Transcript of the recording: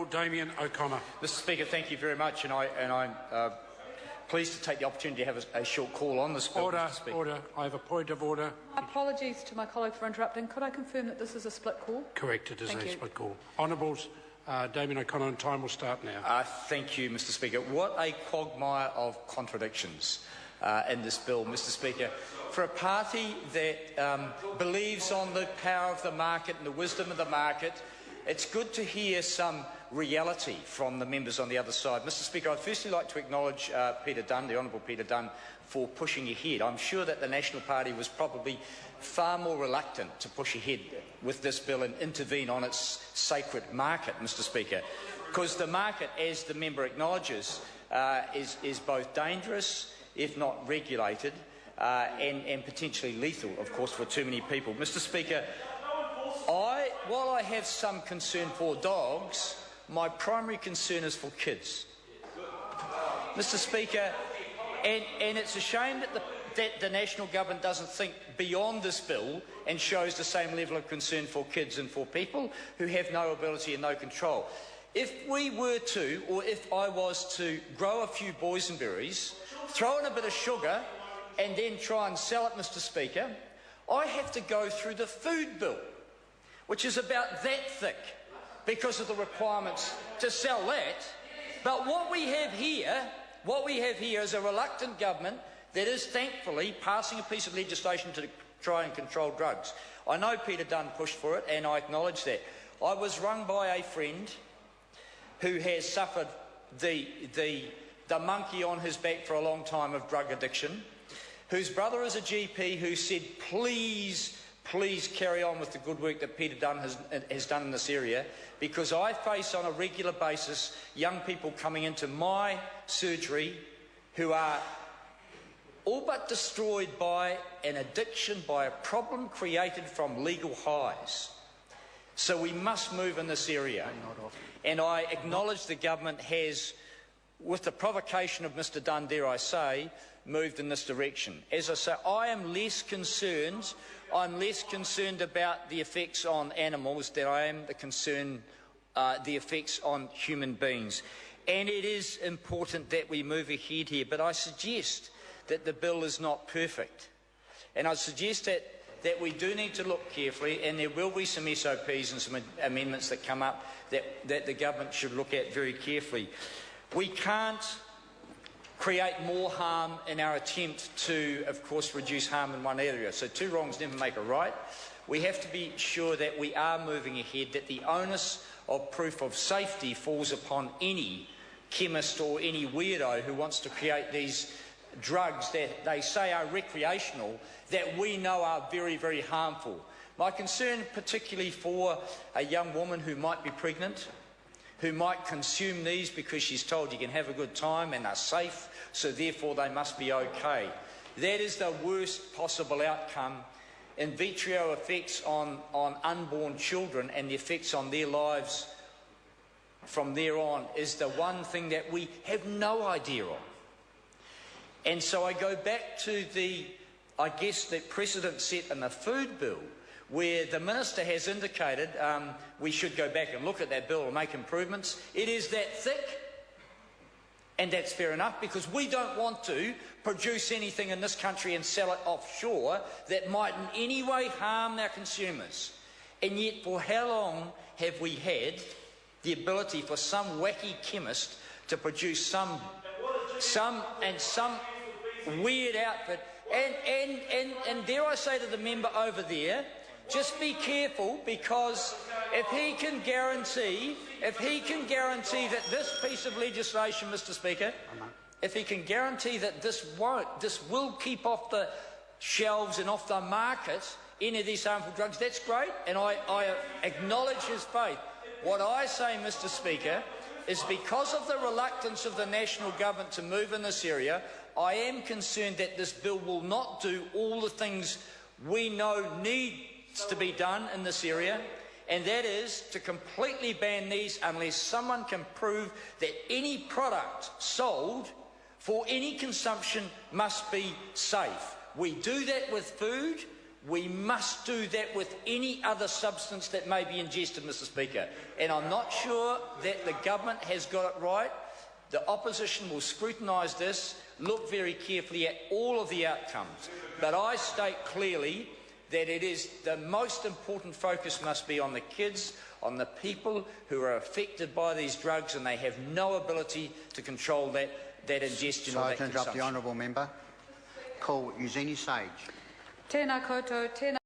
Damien O'Connor. Mr. Speaker, thank you very much, and I'm pleased to take the opportunity to have a short call on this bill. Order. I have a point of order. Apologies to my colleague for interrupting. Could I confirm that this is a split call? Correct, it is a split call. Honourables, Damien O'Connor, and time will start now. Thank you, Mr. Speaker. What a quagmire of contradictions in this bill, Mr. Speaker. For a party that believes on the power of the market and the wisdom of the market, it's good to hear some reality from the members on the other side. Mr. Speaker, I'd firstly like to acknowledge Peter Dunn, the Honourable Peter Dunn, for pushing ahead. I'm sure that the National Party was probably far more reluctant to push ahead with this bill and intervene on its sacred market, Mr. Speaker, because the market, as the member acknowledges, is both dangerous, if not regulated, and potentially lethal, of course, for too many people. Mr. Speaker, while I have some concern for dogs, my primary concern is for kids. Mr. Speaker, and it's a shame that the National Government doesn't think beyond this bill and shows the same level of concern for kids and for people who have no ability and no control. If we were to, or if I was to grow a few boysenberries, throw in a bit of sugar and then try and sell it, Mr. Speaker, I have to go through the food bill, which is about that thick because of the requirements to sell that. But what we have here is a reluctant government that is thankfully passing a piece of legislation to try and control drugs. I know Peter Dunn pushed for it, and I acknowledge that. I was rung by a friend who has suffered the monkey on his back for a long time of drug addiction, whose brother is a GP who said, please carry on with the good work that Peter Dunn has done in this area, because I face on a regular basis young people coming into my surgery who are all but destroyed by an addiction, by a problem created from legal highs. So we must move in this area. And I acknowledge the government has, with the provocation of Mr. Dunn, dare I say, moved in this direction. As I say, I'm less concerned about the effects on animals than I am the effects on human beings. And it is important that we move ahead here, but I suggest that the bill is not perfect. And I suggest that we do need to look carefully, and there will be some SOPs and some amendments that come up that the government should look at very carefully. We can't create more harm in our attempt to, of course, reduce harm in one area. So two wrongs never make a right. We have to be sure that we are moving ahead, that the onus of proof of safety falls upon any chemist or any weirdo who wants to create these drugs that they say are recreational, that we know are very, very harmful. My concern particularly for a young woman who might be pregnant, who might consume these because she's told you can have a good time and are safe, so therefore they must be okay. That is the worst possible outcome. In vitro effects on unborn children and the effects on their lives from there on is the one thing that we have no idea of. And so I go back to the precedent set in the food bill, where the Minister has indicated we should go back and look at that bill and make improvements. It is that thick, and that's fair enough, because we don't want to produce anything in this country and sell it offshore that might in any way harm our consumers. And yet, for how long have we had the ability for some wacky chemist to produce some weird outfit? And dare I say to the member over there, just be careful, because if he can guarantee that this piece of legislation, Mr. Speaker, if he can guarantee that this will keep off the shelves and off the market any of these harmful drugs, that's great, and I acknowledge his faith. What I say, Mr. Speaker, is because of the reluctance of the National Government to move in this area, I am concerned that this bill will not do all the things we know needs to be done in this area, and that is to completely ban these unless someone can prove that any product sold for any consumption must be safe. We do that with food, We must do that with any other substance that may be ingested, Mr Speaker. And I'm not sure that the government has got it right. The opposition will scrutinise this, look very carefully at all of the outcomes. But I state clearly that it is the most important focus must be on the kids, on the people who are affected by these drugs, and they have no ability to control that ingestion or that consumption. Sorry to interrupt the honourable member. Call Eugenie Sage. Tēnā koutou, tēnā